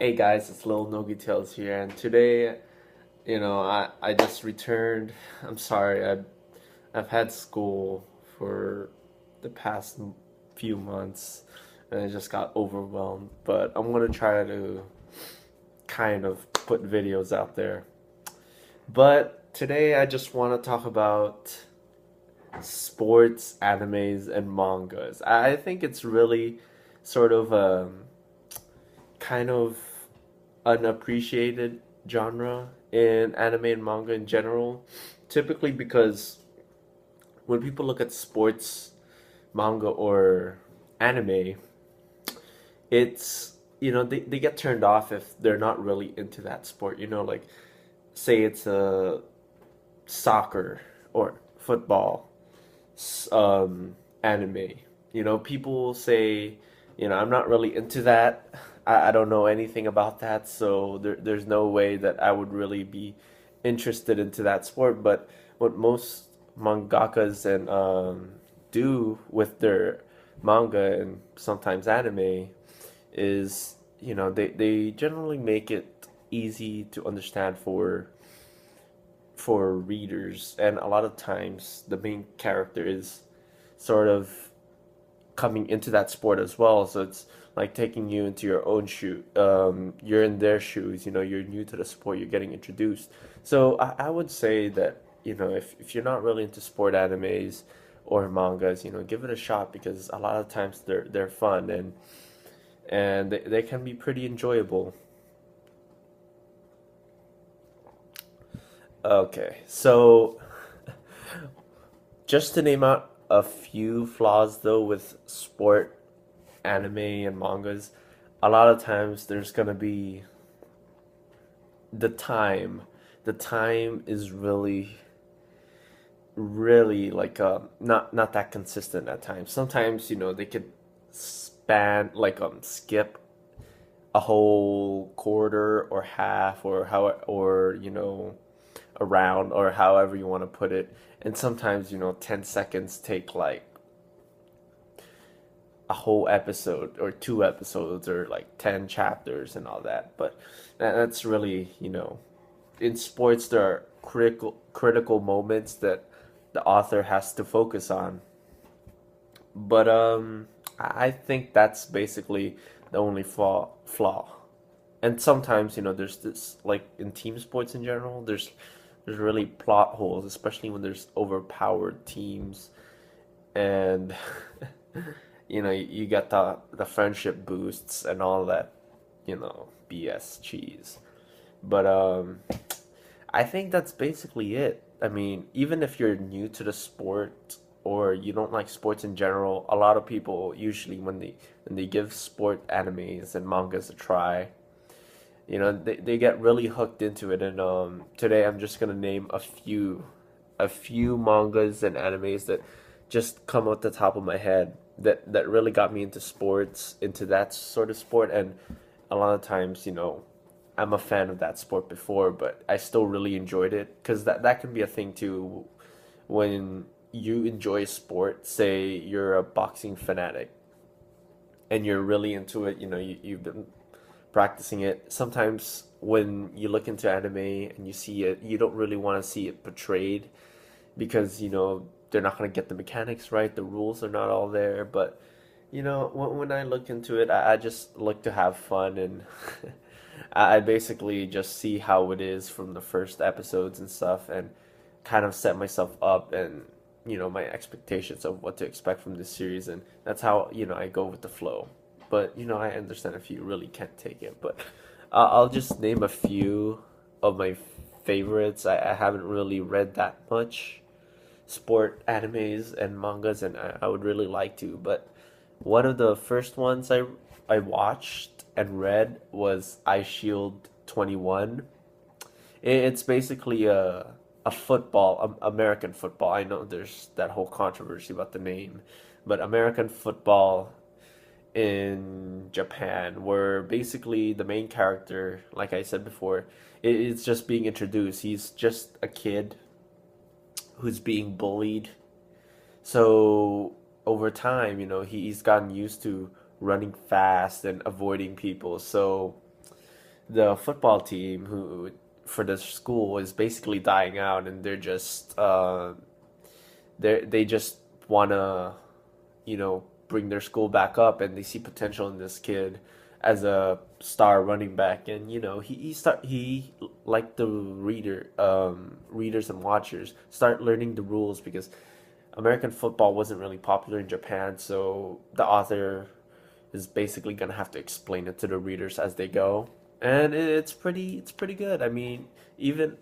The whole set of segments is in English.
Hey guys, it's Lil Nogi Tales here, and today, I just returned. I'm sorry, I've had school for the past few months, and I just got overwhelmed. But I'm gonna try to kind of put videos out there. But today, I just want to talk about sports, animes, and mangas. I think it's really sort of kind of unappreciated genre in anime and manga in general. Typically, because when people look at sports, manga, or anime, they get turned off if they're not really into that sport. Like say it's a soccer or football anime. People say, I'm not really into that. I don't know anything about that, so there's no way that I would really be interested into that sport. But what most mangakas and do with their manga and sometimes anime is, they generally make it easy to understand for readers, and a lot of times the main character is sort of coming into that sport as well. So it's like taking you into your own shoe. You're in their shoes. You're new to the sport. You're getting introduced. So I would say that if you're not really into sport animes or mangas, give it a shot because a lot of times they're fun and they can be pretty enjoyable. Okay, so just to name out a few flaws though with sport anime and mangas, a lot of times there's gonna be the time. The time is really like not that consistent at times. Sometimes they could span like skip a whole quarter or half or how or around or however you want to put it. And sometimes 10 seconds take like a whole episode or two episodes or like 10 chapters and all that. But that's really, in sports there are critical moments that the author has to focus on. But I think that's basically the only flaw. And sometimes, there's this like in team sports in general, there's really plot holes, especially when there's overpowered teams and you get the friendship boosts and all that, BS cheese. But I think that's basically it. I mean, even if you're new to the sport or you don't like sports in general, a lot of people usually when they give sport animes and mangas a try, they get really hooked into it. And today I'm just gonna name a few mangas and animes that just come off the top of my head that really got me into sports, into that sort of sport. And a lot of times, I'm a fan of that sport before, but I still really enjoyed it because that can be a thing too. When you enjoy sport, say you're a boxing fanatic and you're really into it, you've been practicing it. Sometimes when you look into anime and you see it, you don't really want to see it portrayed because they're not going to get the mechanics right, the rules are not all there. But when I look into it, I just look to have fun, and I basically just see how it is from the first episodes and stuff, and kind of set myself up and my expectations of what to expect from this series, and that's how I go with the flow. But I understand if you really can't take it, but I'll just name a few of my favorites. I haven't really read that much sport animes and mangas, and I would really like to. But one of the first ones I watched and read was Ice Shield 21. It's basically a football, American football. I know there's that whole controversy about the name, but American football in Japan, where basically the main character, like I said before, it's just being introduced. He's just a kid who's being bullied. So over time, he's gotten used to running fast and avoiding people. So the football team who for the school is basically dying out, and they're just they just wanna bring their school back up, and they see potential in this kid as a star running back. And he like the readers and watchers start learning the rules because American football wasn't really popular in Japan, so the author is basically gonna have to explain it to the readers as they go, and it's pretty good. I mean, even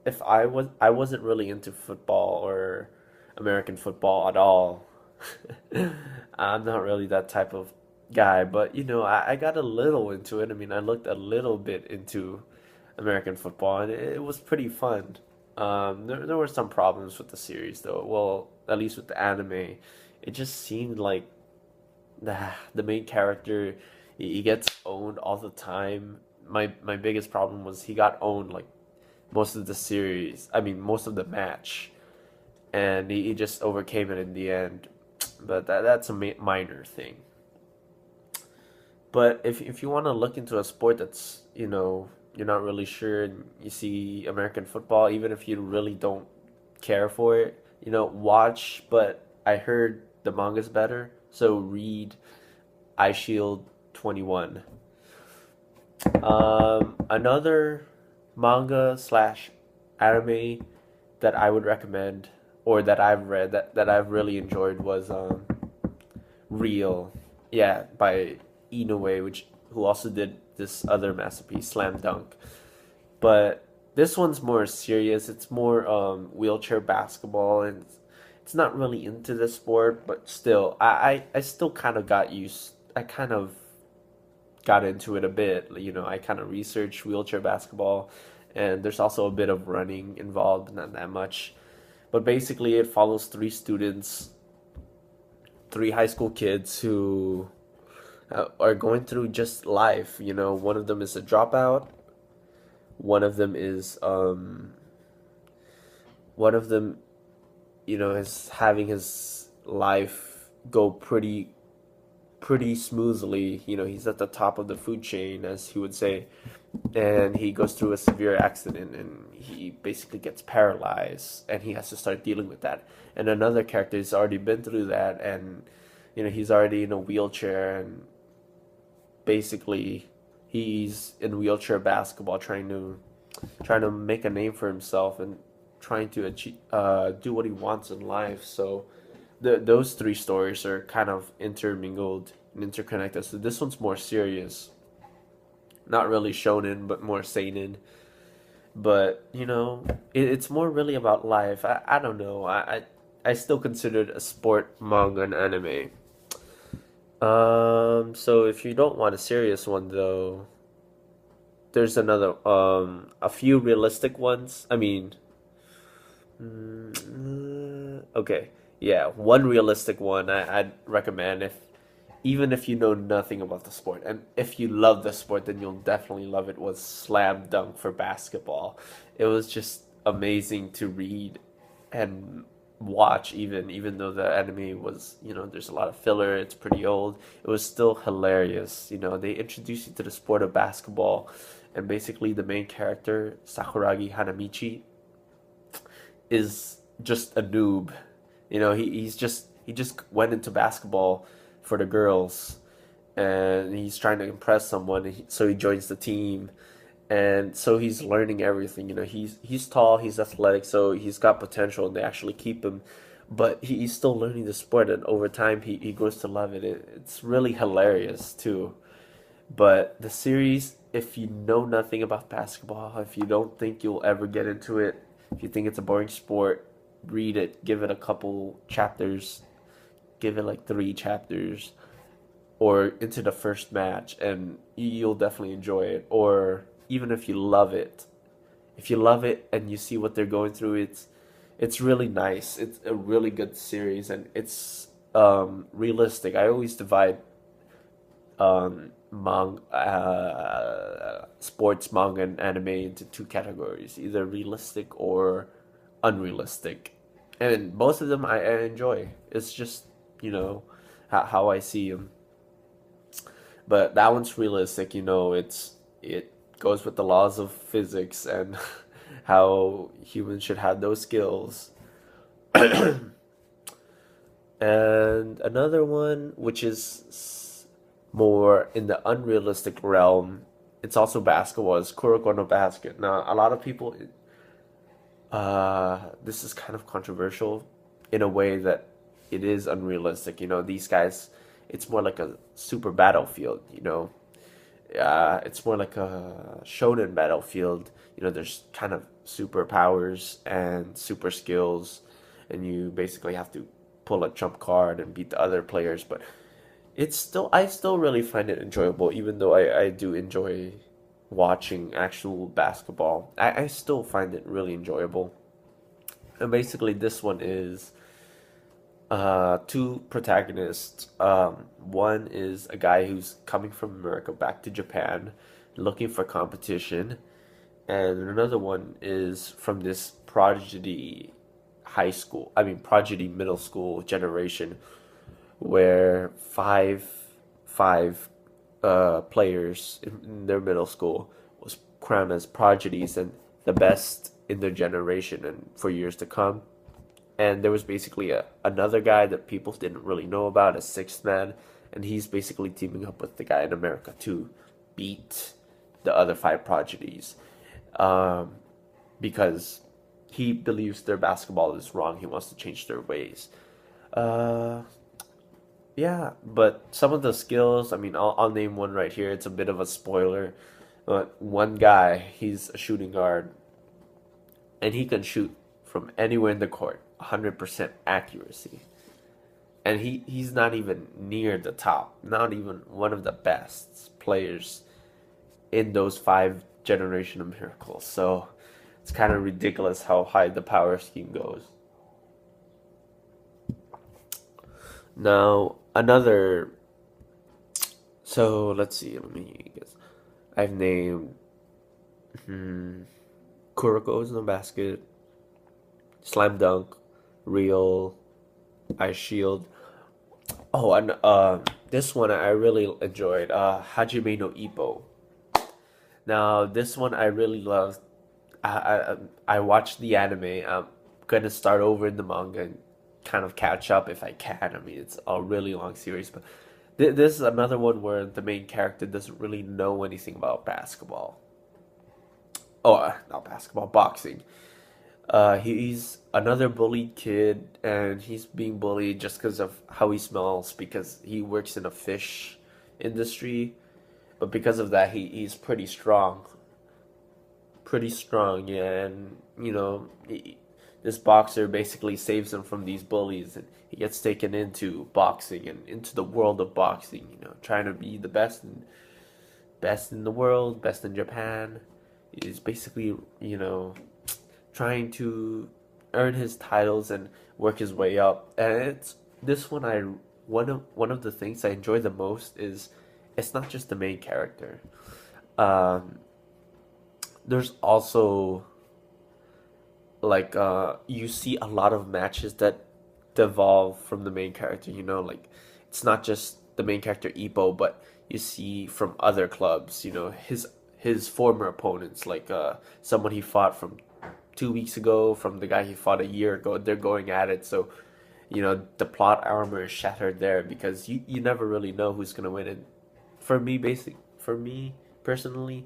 if I wasn't really into football or American football at all. I'm not really that type of guy, but I got a little into it. I mean, I looked a little bit into American football, and it was pretty fun. There were some problems with the series, though. Well, at least with the anime, it just seemed like the main character he gets owned all the time. My biggest problem was he got owned like most of the series. I mean, most of the match, and he just overcame it in the end. But that's a minor thing. But if you want to look into a sport that's you're not really sure, and you see American football, even if you really don't care for it, watch. But I heard the manga's better, so read I Shield 21. Another manga slash anime that I would recommend, or that I've read that I've really enjoyed, was Real, yeah, by Inoue, which who also did this other masterpiece, Slam Dunk. But this one's more serious. It's more wheelchair basketball, and it's not really into the sport, but still, I still kind of got used. I kind of got into it a bit. I kind of researched wheelchair basketball, and there's also a bit of running involved, not that much. But basically, it follows three students, three high school kids who are going through just life. One of them is a dropout. One of them is having his life go pretty smoothly. He's at the top of the food chain, as he would say, and he goes through a severe accident, and he basically gets paralyzed, and he has to start dealing with that. And another character has already been through that, and he's already in a wheelchair, and basically he's in wheelchair basketball, trying to make a name for himself, and trying to achieve do what he wants in life. So those three stories are kind of intermingled and interconnected. So this one's more serious, not really shonen, but more seinen. But it's more really about life. I don't know. I still consider it a sport, manga, and anime. So if you don't want a serious one, though, there's a few realistic ones. I mean, okay, yeah, one realistic one I'd recommend, even if you know nothing about the sport, and if you love the sport, then you'll definitely love it. Was Slam Dunk for basketball. It was just amazing to read and watch, even though the anime was, there's a lot of filler, it's pretty old. It was still hilarious. They introduced you to the sport of basketball, and basically the main character, Sakuragi Hanamichi, is just a noob. He just went into basketball for the girls, and he's trying to impress someone, so he joins the team, and so he's learning everything. He's tall, he's athletic, so he's got potential, and they actually keep him. But he's still learning the sport, and over time he grows to love it. It's really hilarious too. But the series, if you know nothing about basketball, if you don't think you'll ever get into it, if you think it's a boring sport, read it. Give it a couple chapters. Give it like 3 chapters, or into the first match, and you'll definitely enjoy it. Or even if you love it and you see what they're going through, it's really nice. It's a really good series, and it's realistic. I always divide sports manga and anime into two categories, either realistic or unrealistic, and both of them I enjoy. It's just how I see them. But that one's realistic. It goes with the laws of physics and how humans should have those skills. And another one, which is more in the unrealistic realm, it's also basketball, is Kuroko no Basket. Now, a lot of people, this is kind of controversial in a way that it is unrealistic. You know, these guys, it's more like a super battlefield, you know. It's more like a shonen battlefield. You know, there's kind of superpowers and super skills, and you basically have to pull a trump card and beat the other players. But I still really find it enjoyable, even though I do enjoy watching actual basketball. I still find it really enjoyable. And basically, this one is two protagonists. One is a guy who's coming from America back to Japan, looking for competition, and another one is from this prodigy prodigy middle school generation, where five players in their middle school was crowned as prodigies and the best in their generation and for years to come. And there was basically another guy that people didn't really know about, a sixth man, and he's basically teaming up with the guy in America to beat the other five prodigies, um, because he believes their basketball is wrong. He wants to change their ways. Uh, yeah, but some of the skills, I mean, I'll name one right here. It's a bit of a spoiler. But one guy, he's a shooting guard, and he can shoot from anywhere in the court, 100% accuracy. And he's not even near the top, not even one of the best players in those five generation of miracles. So it's kind of ridiculous how high the power scheme goes. Now, another. So let's see. Let me guess. I've named Kuroko's in the basket, Slam Dunk, Real, Ice Shield. Oh, and this one I really enjoyed. Hajime no Ippo. Now, this one I really loved. I watched the anime. I'm gonna start over in the manga and kind of catch up if I can. I mean, it's a really long series, but this is another one where the main character doesn't really know anything about basketball. Oh, not basketball, boxing. He's another bullied kid, and he's being bullied just because of how he smells, because he works in a fish industry. But because of that, he's pretty strong. Pretty strong, yeah. And, you know, this boxer basically saves him from these bullies, and he gets taken into boxing and into the world of boxing, you know, trying to be the best in the world, best in Japan. He's basically, you know, trying to earn his titles and work his way up. And it's this one I one of the things I enjoy the most is it's not just the main character. Um, there's also like you see a lot of matches that devolve from the main character, you know, like it's not just the main character Ippo, but you see from other clubs, you know, his former opponents, like someone he fought from 2 weeks ago, from the guy he fought a year ago. They're going at it, so you know the plot armor is shattered there because you never really know who's gonna win. And for me personally,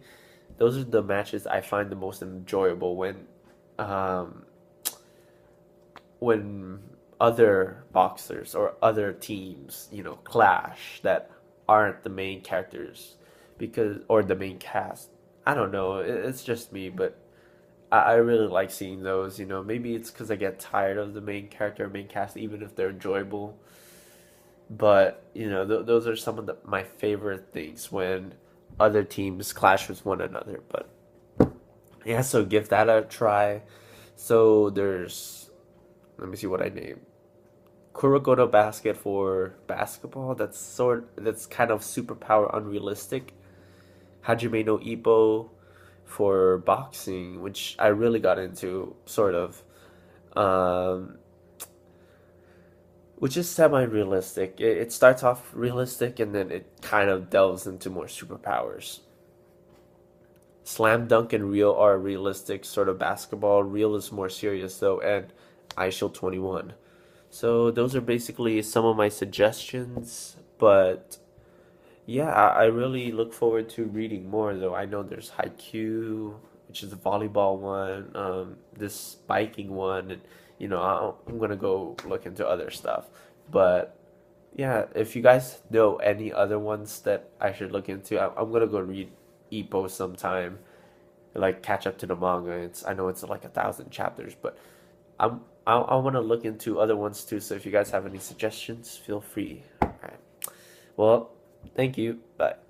those are the matches I find the most enjoyable um when other boxers or other teams, you know, clash that aren't the main characters, because or the main cast. I don't know. It's just me, but I really like seeing those. You know, maybe it's because I get tired of the main character, main cast, even if they're enjoyable. But you know, those are some of my favorite things when other teams clash with one another. But yeah, so give that a try. So there's, let me see what I name. Kuroko no Basket for basketball. That's kind of superpower unrealistic. Hajime no Ippo for boxing, which I really got into, sort of, um, which is semi-realistic. It starts off realistic and then it kind of delves into more superpowers. Slam Dunk and Real are realistic sort of basketball. Real is more serious though, and I Shall 21. So those are basically some of my suggestions, but yeah, I really look forward to reading more though. I know there's Haikyuu, which is a volleyball one, this biking one, and I'm gonna go look into other stuff. But yeah, if you guys know any other ones that I should look into, I'm gonna go read Ippo sometime, like catch up to the manga. I know it's like 1,000 chapters, but I want to look into other ones too. So if you guys have any suggestions, feel free. All right. Well, thank you. Bye.